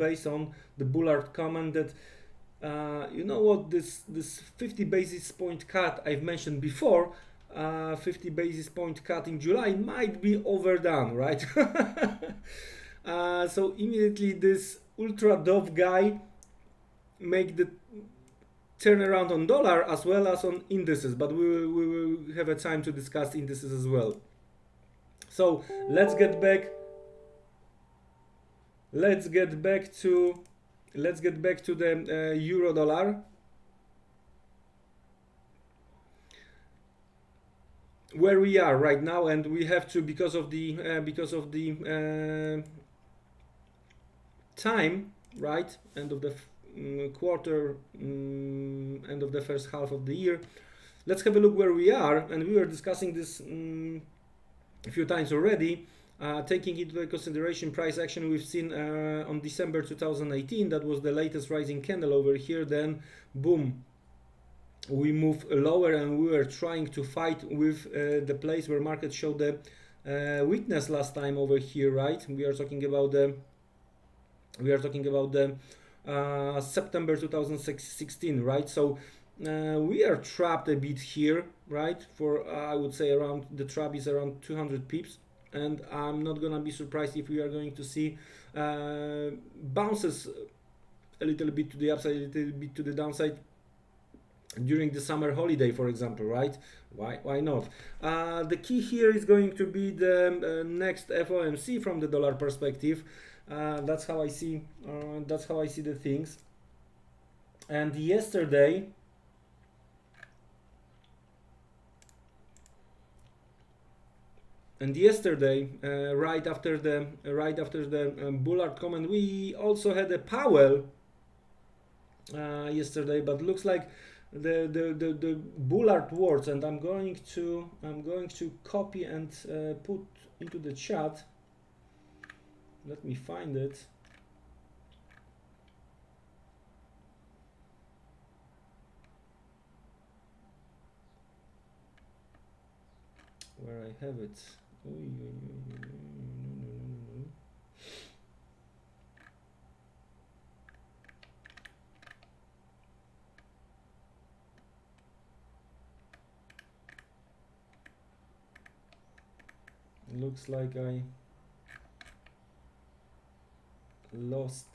based on the Bullard comment that you know what, this 50 basis point cut I've mentioned before, 50 basis point cut in July might be overdone, right? So immediately this ultra dove guy make the turnaround on dollar as well as on indices, but we will have a time to discuss indices as well. So let's get back to the euro dollar, where we are right now, and we have to, because of the time, right, end of the quarter, end of the first half of the year. Let's have a look where we are, and we were discussing this a few times already. Taking into consideration price action we've seen on December 2018, that was the latest rising candle over here. Then boom, we move lower, and we were trying to fight with the place where market showed the weakness last time over here, right? We are talking about the September 2016, right? So we are trapped a bit here, right? For I would say around, the trap is around 200 pips, and I'm not gonna be surprised if we are going to see bounces a little bit to the upside, a little bit to the downside during the summer holiday, for example, right? Why not? The key here is going to be the next FOMC from the dollar perspective. That's how I see the things. And yesterday, right after the Bullard comment, we also had a Powell yesterday, but looks like the Bullard words, and I'm going to copy and put into the chat. Let me find it. Where I have it. Looks like I lost,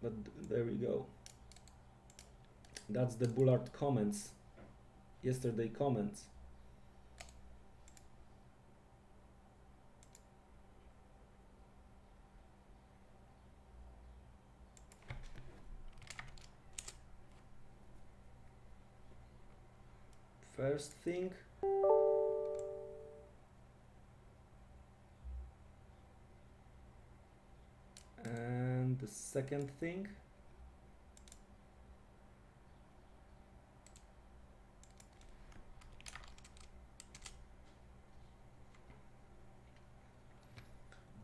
but there we go. That's the Bullard comments, yesterday comments. First thing, and the second thing.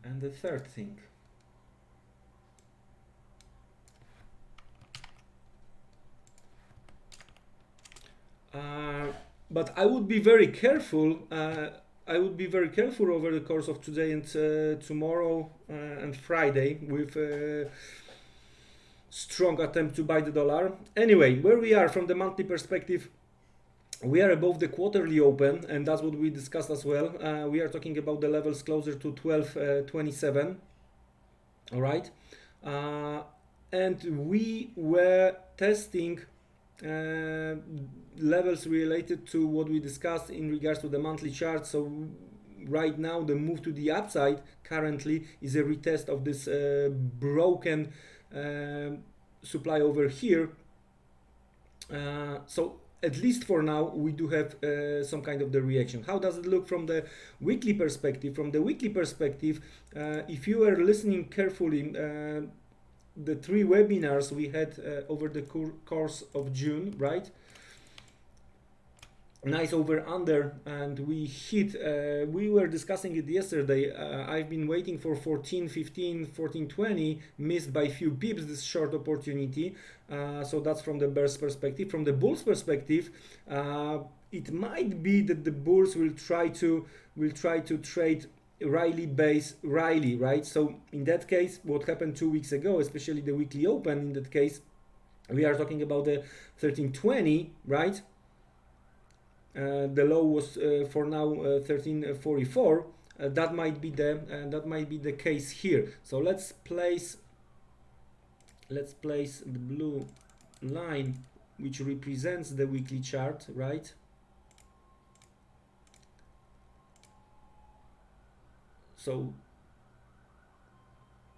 And the third thing. But I would be very careful. I would be very careful over the course of today and tomorrow and Friday with a strong attempt to buy the dollar. Anyway, where we are from the monthly perspective, we are above the quarterly open, and that's what we discussed as well. We are talking about the levels closer to 12.27. All right, and we were testing levels related to what we discussed in regards to the monthly chart. So right now the move to the upside currently is a retest of this broken supply over here. So at least for now we do have some kind of the reaction. How does it look from the weekly perspective? From the weekly perspective, if you were listening carefully, the 3 webinars we had over the course of June, right? Nice over under, and we hit, we were discussing it yesterday. I've been waiting for 14.15, 14.20, missed by few pips this short opportunity. So that's from the bear's perspective. From the bull's perspective, it might be that the bulls will try to trade Riley, right? So in that case, what happened 2 weeks ago, especially the weekly open, in that case, we are talking about the 1320, right? The low was for now 1344. That might be the case here. So let's place the blue line, which represents the weekly chart, right? So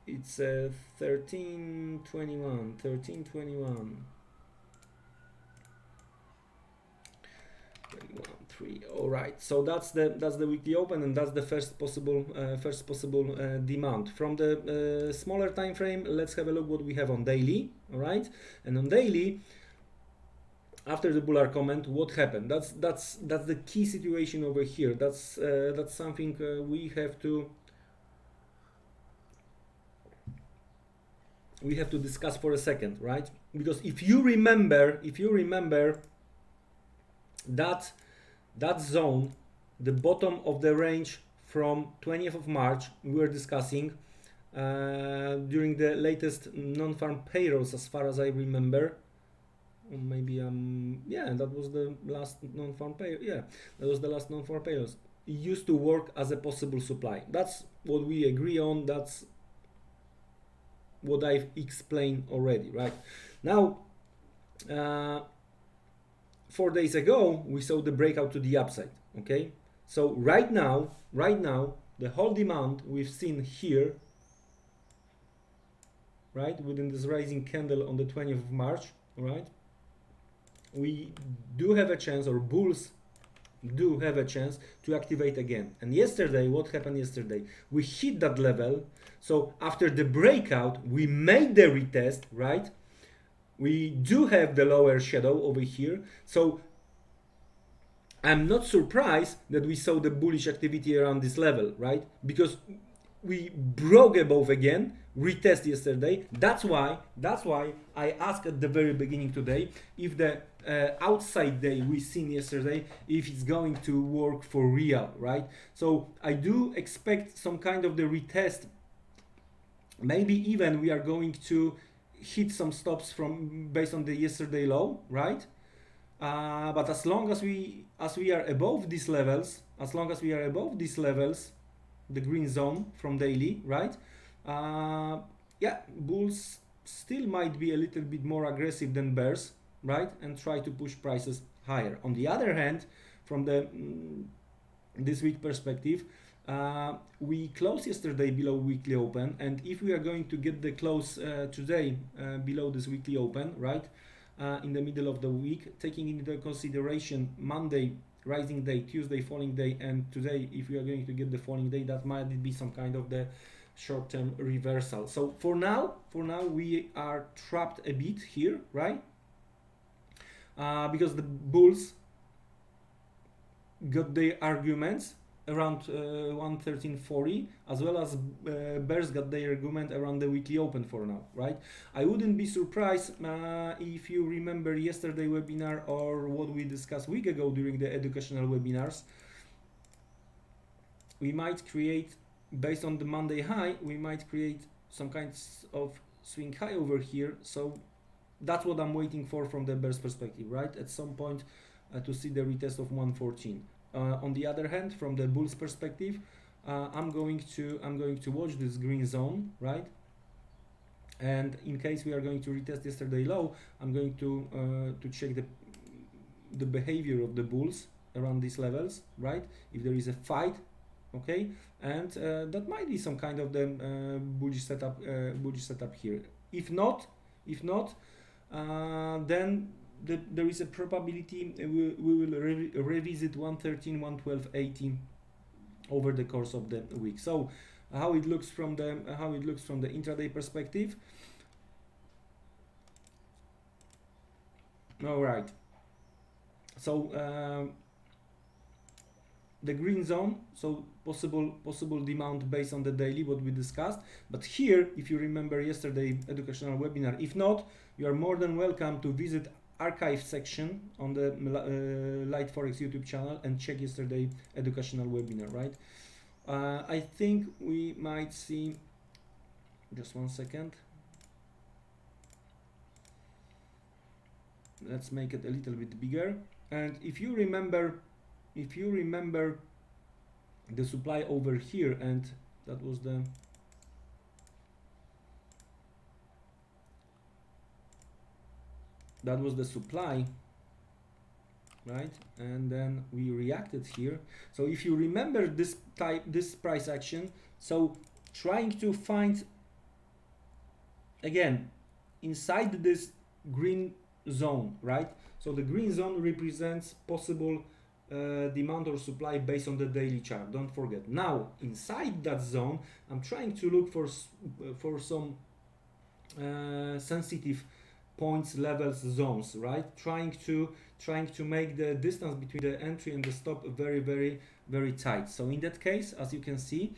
it's 1321. 3. All right, so that's the weekly open, and that's the first possible demand. From the smaller time frame, let's have a look what we have on daily. All right, and on daily, after the bullar comment, what happened? That's the key situation over here. That's something we have to discuss for a second, right? Because if you remember that zone, the bottom of the range from 20th of March, we were discussing during the latest non-farm payrolls, as far as I remember. Or maybe yeah, that was the last non-farm payroll. Yeah, that was the last non-farm payrolls. It used to work as a possible supply. That's what we agree on. That's what I've explained already, right? Now, 4 days ago, we saw the breakout to the upside, okay? So right now, the whole demand we've seen here, right, within this rising candle on the 20th of March, right? We do have a chance, or bulls do have a chance to activate again. And yesterday, what happened yesterday? We hit that level. So after the breakout, we made the retest, right? We do have the lower shadow over here. So I'm not surprised that we saw the bullish activity around this level, right? Because we broke above again, retest yesterday. That's why I asked at the very beginning today if the outside day we seen yesterday, if it's going to work for real, right? So I do expect some kind of the retest. Maybe even we are going to hit some stops from based on the yesterday low, right? But as long as we are above these levels, the green zone from daily, right? Yeah, bulls still might be a little bit more aggressive than bears, right? And try to push prices higher. On the other hand, from the this week perspective, we closed yesterday below weekly open, and if we are going to get the close today below this weekly open, right, in the middle of the week, taking into consideration Monday rising day, Tuesday falling day, and today if we are going to get the falling day, that might be some kind of the short-term reversal. So for now we are trapped a bit here, right? Because the bulls got their arguments around 113.40, as well as bears got their argument around the weekly open for now, right? I wouldn't be surprised if you remember yesterday webinar or what we discussed a week ago during the educational webinars. We might create, based on the Monday high, we might create some kinds of swing high over here. So that's what I'm waiting for from the bears perspective, right? At some point to see the retest of 114. On the other hand, from the bulls perspective, I'm going to watch this green zone, right? And in case we are going to retest yesterday low, I'm going to check the behavior of the bulls around these levels, right? If there is a fight, okay, and that might be some kind of the bullish setup here. If not, then there is a probability we will revisit 113, 112, 18 over the course of the week. So how it looks from the intraday perspective. All right. So the green zone, so possible demand based on the daily, what we discussed. But here, if you remember yesterday educational webinar, if not, you are more than welcome to visit archive section on the Light Forex YouTube channel and check yesterday educational webinar, right? I think we might see, just 1 second, let's make it a little bit bigger. And if you remember the supply over here, and that was the supply, right? And then we reacted here. So if you remember this price action, so trying to find again inside this green zone, right? So the green zone represents possible demand or supply based on the daily chart, don't forget. Now inside that zone I'm trying to look for some sensitive points, levels, zones, right? Trying to make the distance between the entry and the stop very, very, very tight. So in that case, as you can see,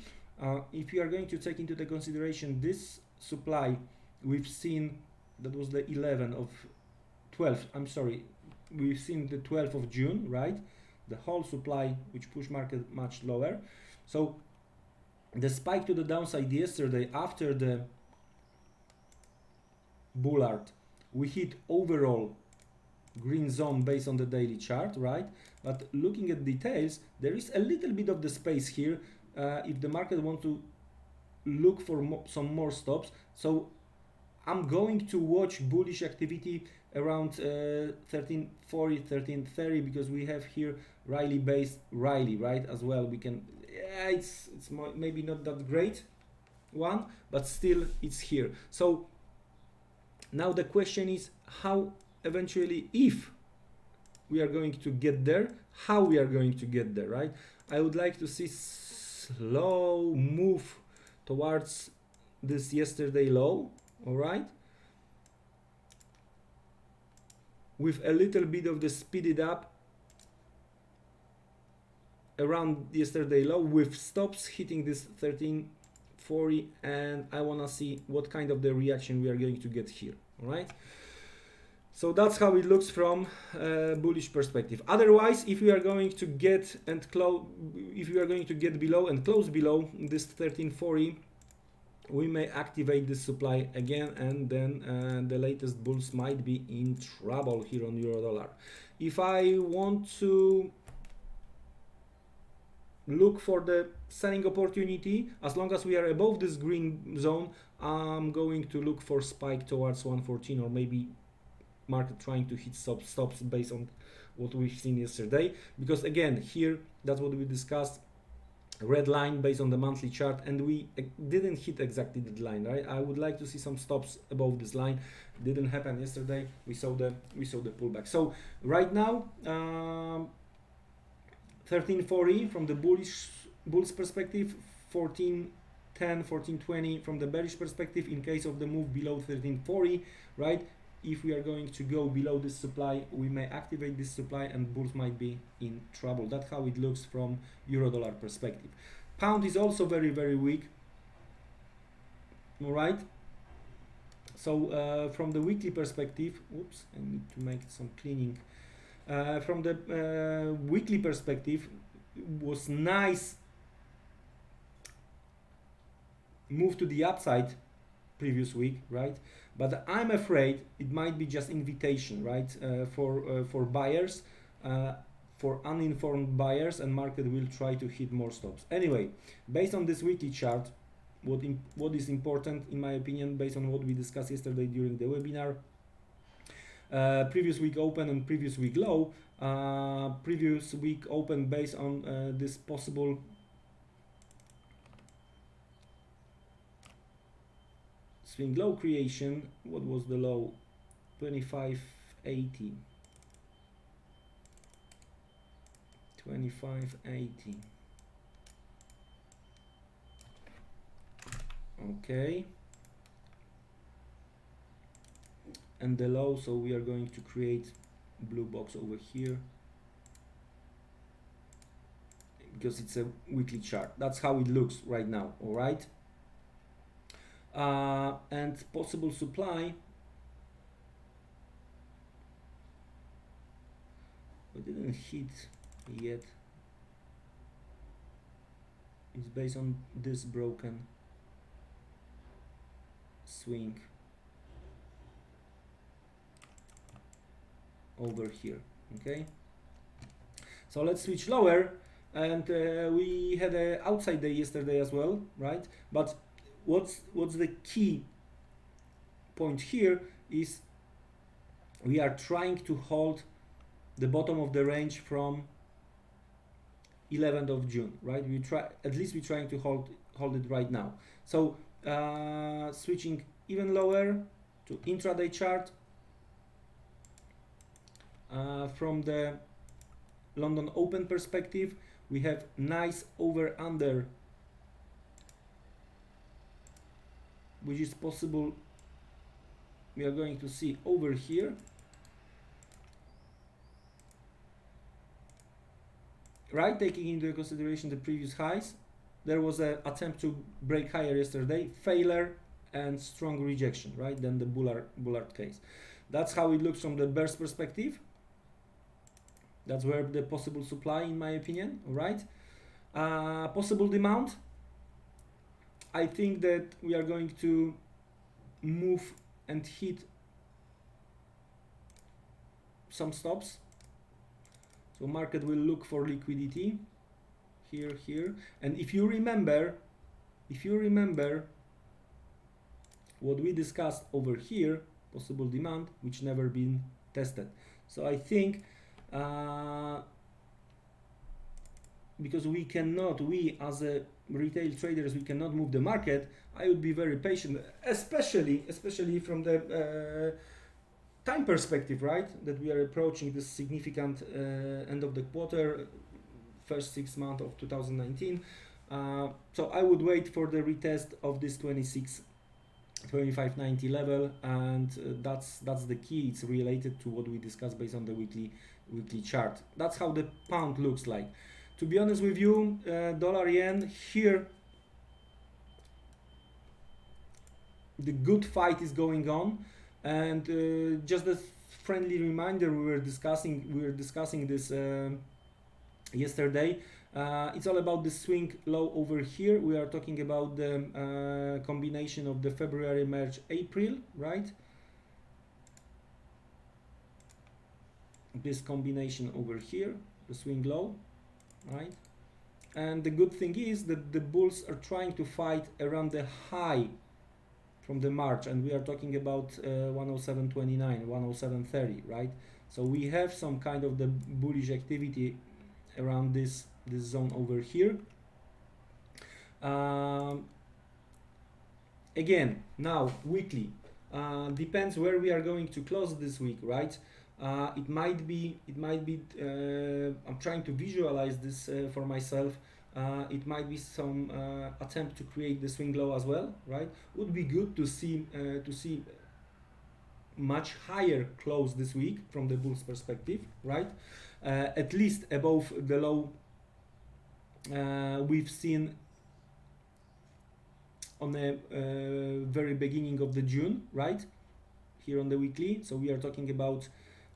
if you are going to take into the consideration this supply we've seen, that was the 12th, I'm sorry, we've seen the 12th of June, right? The whole supply which pushed market much lower. So the spike to the downside yesterday after the bullard, we hit overall green zone based on the daily chart, right? But looking at details, there is a little bit of the space here if the market wants to look for some more stops. So I'm going to watch bullish activity around 1340, 1330, because we have here Riley, right, as well. We can, yeah, it's maybe not that great one, but still it's here. So now the question is how eventually, if we are going to get there, how we are going to get there, right? I would like to see slow move towards this yesterday low, all right? With a little bit of the speeded up around yesterday low, with stops hitting this 1340, and I want to see what kind of the reaction we are going to get here, all right? So that's how it looks from bullish perspective. Otherwise, if we are going to get below and close below this 1340, we may activate this supply again, and then the latest bulls might be in trouble here on euro dollar. If I want to look for the selling opportunity, as long as we are above this green zone, I'm going to look for spike towards 114, or maybe market trying to hit stops based on what we've seen yesterday, because again here, that's what we discussed, red line based on the monthly chart, and we didn't hit exactly the line, right? I would like to see some stops above this line. Didn't happen yesterday. We saw the pullback. So right now 1340 from the bulls perspective, 1410, 1420 from the bearish perspective in case of the move below 1340, right? If we are going to go below this supply, we may activate this supply and bulls might be in trouble. That's how it looks from euro dollar perspective. Pound is also very, very weak, all right? So from the weekly perspective, oops, I need to make some cleaning. From the weekly perspective, was nice move to the upside previous week, right? But I'm afraid it might be just invitation, right, for buyers, for uninformed buyers, and market will try to hit more stops. Anyway, based on this weekly chart, what is important in my opinion, based on what we discussed yesterday during the webinar, previous week open and previous week low, previous week open based on this possible swing low creation. What was the low? 2580. 2580. Okay. And the low, so we are going to create blue box over here because it's a weekly chart. That's how it looks right now, all right? And possible supply, we didn't hit yet is based on this broken swing over here. Okay, so let's switch lower, and we had an outside day yesterday as well, right? But what's the key point here is we are trying to hold the bottom of the range from 11th of June, right? We're trying to hold it right now. So switching even lower to intraday chart, from the London Open perspective, we have nice over under, which is possible. We are going to see over here, right? Taking into consideration the previous highs, there was an attempt to break higher yesterday, failure and strong rejection, right? Then the Bullard case. That's how it looks from the bear's perspective. That's where the possible supply, in my opinion, all right? Possible demand, I think that we are going to move and hit some stops. So market will look for liquidity here, here. And if you remember what we discussed over here, possible demand, which never been tested. So I think because we as a retail traders, we cannot move the market, I would be very patient, especially from the time perspective, right? That we are approaching this significant end of the quarter, first 6 months of 2019. So I would wait for the retest of this 25.90 level, and that's the key. It's related to what we discussed based on the weekly chart. That's how the pound looks like. To be honest with you, dollar yen here, the good fight is going on, and just a friendly reminder, we were discussing this yesterday. It's all about the swing low over here. We are talking about the combination of the February, March, April, right? This combination over here, the swing low, right? And the good thing is that the bulls are trying to fight around the high from the March, and we are talking about 107.29, 107.30, right? So we have some kind of the bullish activity around this zone over here. Again, now weekly, depends where we are going to close this week, right? It might be I'm trying to visualize this for myself. It might be some attempt to create the swing low as well, right? Would be good to see much higher close this week from the bulls perspective, right? At least above the low we've seen on the very beginning of the June, right? Here on the weekly. So we are talking about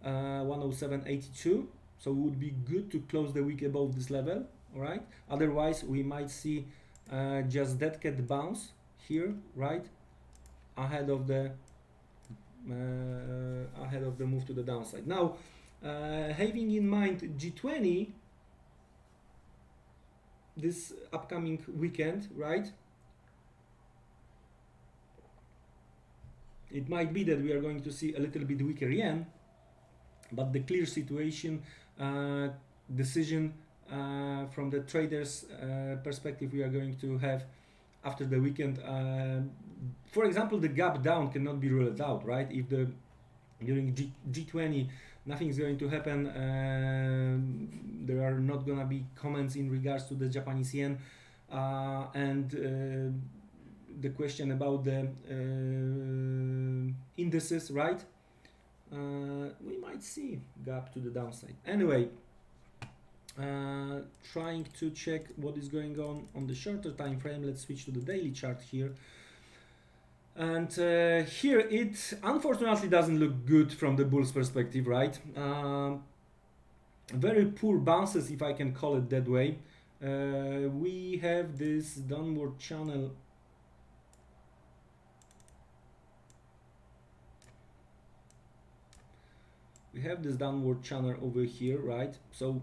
107.82. So it would be good to close the week above this level, all right? Otherwise, we might see just dead cat bounce here, right? Ahead of the move to the downside. Now, having in mind G20 this upcoming weekend, right? It might be that we are going to see a little bit weaker yen, but the clear situation decision from the traders perspective we are going to have after the weekend. For example, the gap down cannot be ruled out, right? If during G20 nothing is going to happen, there are not gonna be comments in regards to the Japanese yen, and the question about the indices, right? We might see gap to the downside. Anyway, trying to check what is going on the shorter time frame. Let's switch to the daily chart here. And here it unfortunately doesn't look good from the bulls perspective, right? Very poor bounces, if I can call it that way. We have this downward channel. We have this downward channel over here, right? So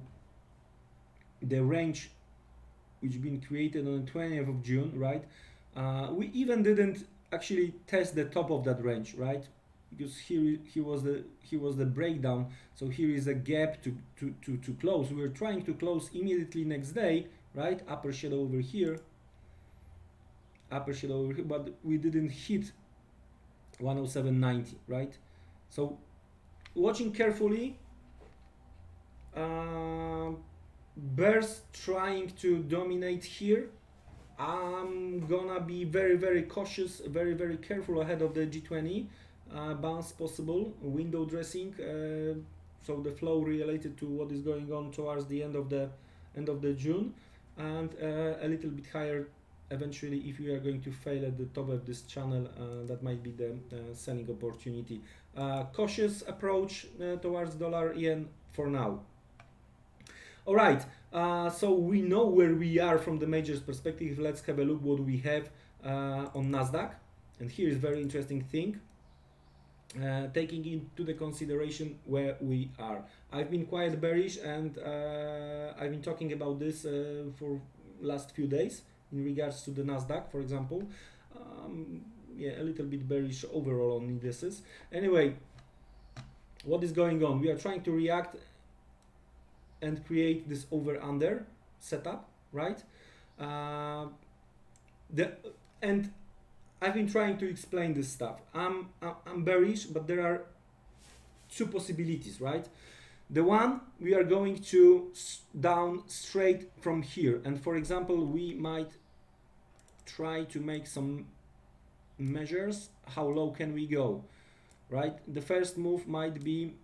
the range which been created on the 20th of June, right? We even didn't actually test the top of that range, right? Because here was the breakdown. So here is a gap to close. We were trying to close immediately next day, right? Upper shadow over here, but we didn't hit 107.90, right? So watching carefully, bears trying to dominate here. I'm gonna be very cautious, very careful ahead of the G20 bounce, possible window dressing. So the flow related to what is going on towards the end of the June, and a little bit higher eventually. If we are going to fail at the top of this channel, that might be the selling opportunity. Cautious approach towards dollar yen for now. All right, so we know where we are from the majors perspective. Let's have a look what we have on Nasdaq. And here is very interesting thing, taking into the consideration where we are. I've been quite bearish, and I've been talking about this for last few days in regards to the Nasdaq, for example. Yeah, a little bit bearish overall on indices. Anyway, what is going on? We are trying to react and create this over-under setup, right? And I've been trying to explain this stuff. I'm bearish, but there are two possibilities, right? The one, we are going to down straight from here, and for example, we might try to make some measures. How low can we go, right? The first move might be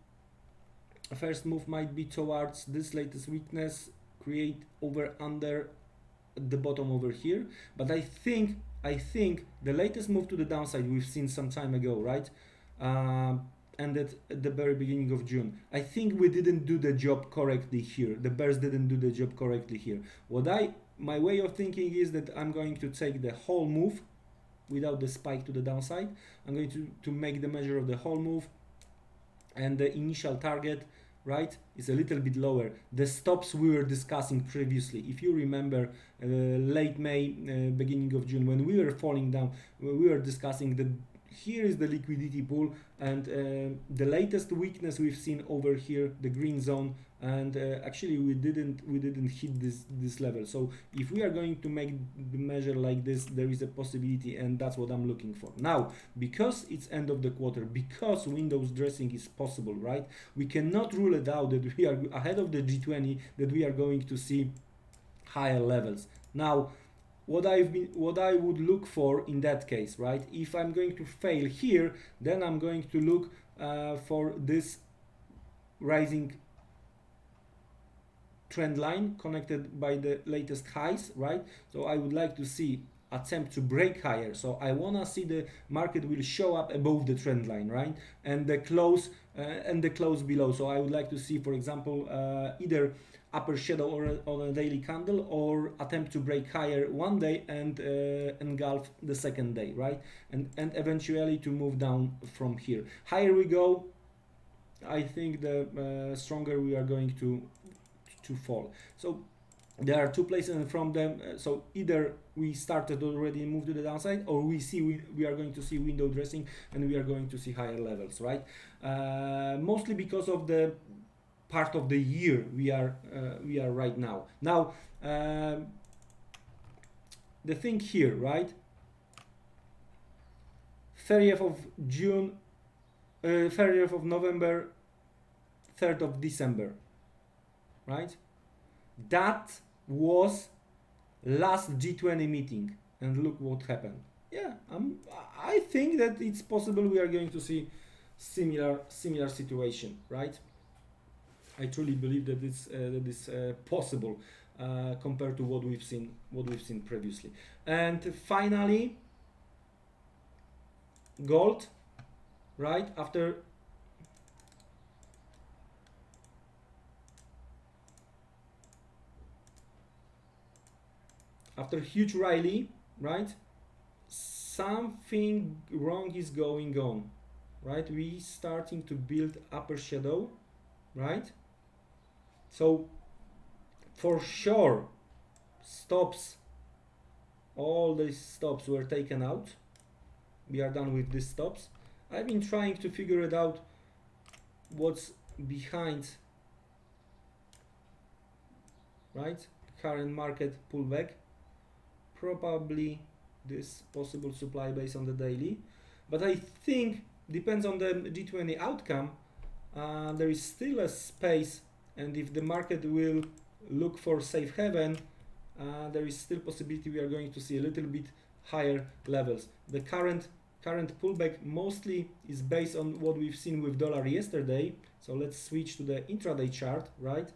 towards this latest weakness, create over under at the bottom over here. But I think the latest move to the downside we've seen some time ago, right? And at the very beginning of June. I think we didn't do the job correctly here. The bears didn't do the job correctly here. My way of thinking is that I'm going to take the whole move without the spike to the downside. I'm going to make the measure of the whole move, and the initial target, right, is a little bit lower. The stops we were discussing previously, if you remember, late May, beginning of June, when we were falling down, we were discussing that here is the liquidity pool, and the latest weakness we've seen over here, the green zone, and actually we didn't hit this level. So if we are going to make the measure like this, there is a possibility, and that's what I'm looking for. Now, because it's end of the quarter, because windows dressing is possible, right, we cannot rule it out that we are ahead of the G20, that we are going to see higher levels. Now, what I would look for in that case, right? If I'm going to fail here, then I'm going to look for this rising trend line connected by the latest highs, right? So I would like to see attempt to break higher. So I wanna see the market will show up above the trend line, right? And the close below. So I would like to see, for example, either upper shadow or on a daily candle, or attempt to break higher one day and engulf the second day, right? And eventually to move down from here. Higher we go, I think the stronger we are going to fall. So there are two places, and from them, so either we started already and moved to the downside, or we are going to see window dressing and we are going to see higher levels, right? Mostly because of the part of the year we are right now. Now, the thing here, right? 30th of June, 30th of November, 3rd of December, right? That was last G20 meeting, and look what happened. Yeah, I think that it's possible we are going to see similar situation, right? I truly believe that it's possible compared to what we've seen previously. And finally, gold, right? After after huge rally, right? Something wrong is going on, right? We starting to build upper shadow, right? So for sure, stops, all these stops were taken out. We are done with these stops. I've been trying to figure it out, what's behind, right? Current market pullback. Probably this possible supply base on the daily, but I think depends on the G20 outcome. There is still a space, and if the market will look for safe haven, there is still possibility we are going to see a little bit higher levels. The current pullback mostly is based on what we've seen with dollar yesterday. So let's switch to the intraday chart, right?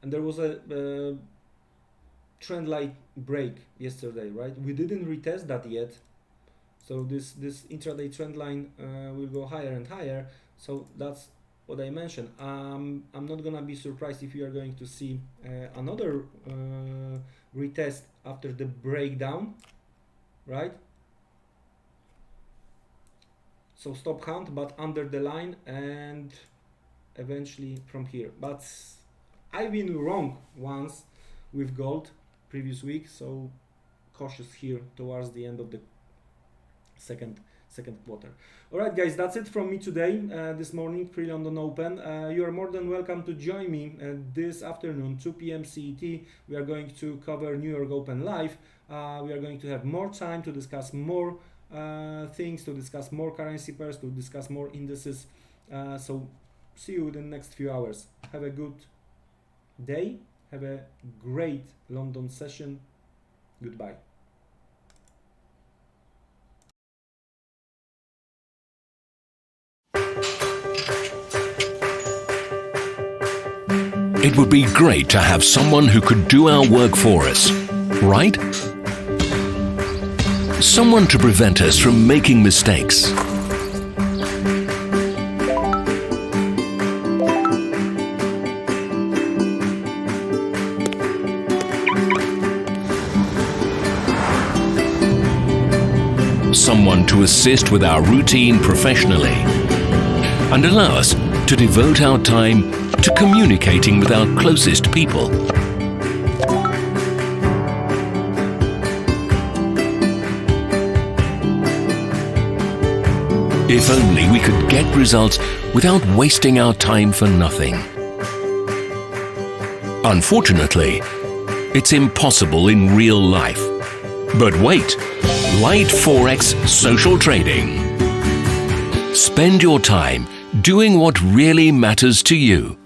And there was a trend line break yesterday, right? We didn't retest that yet, so this intraday trend line will go higher and higher. So that's what I mentioned. I'm not gonna be surprised if you are going to see another retest after the breakdown, right? So stop count, but under the line, and eventually from here. But I've been wrong once with gold previous week, so cautious here towards the end of the second quarter. All right, guys, that's it from me today, this morning, pre-London Open. You are more than welcome to join me this afternoon, 2 p.m. CET. We are going to cover New York Open live. We are going to have more time to discuss more things, to discuss more currency pairs, to discuss more indices. So see you in the next few hours. Have a good day. Have a great London session. Goodbye. It would be great to have someone who could do our work for us, right? Someone to prevent us from making mistakes. Someone to assist with our routine professionally and allow us to devote our time to communicating with our closest people. If only we could get results without wasting our time for nothing. Unfortunately, it's impossible in real life. But wait, Light Forex Social Trading. Spend your time doing what really matters to you.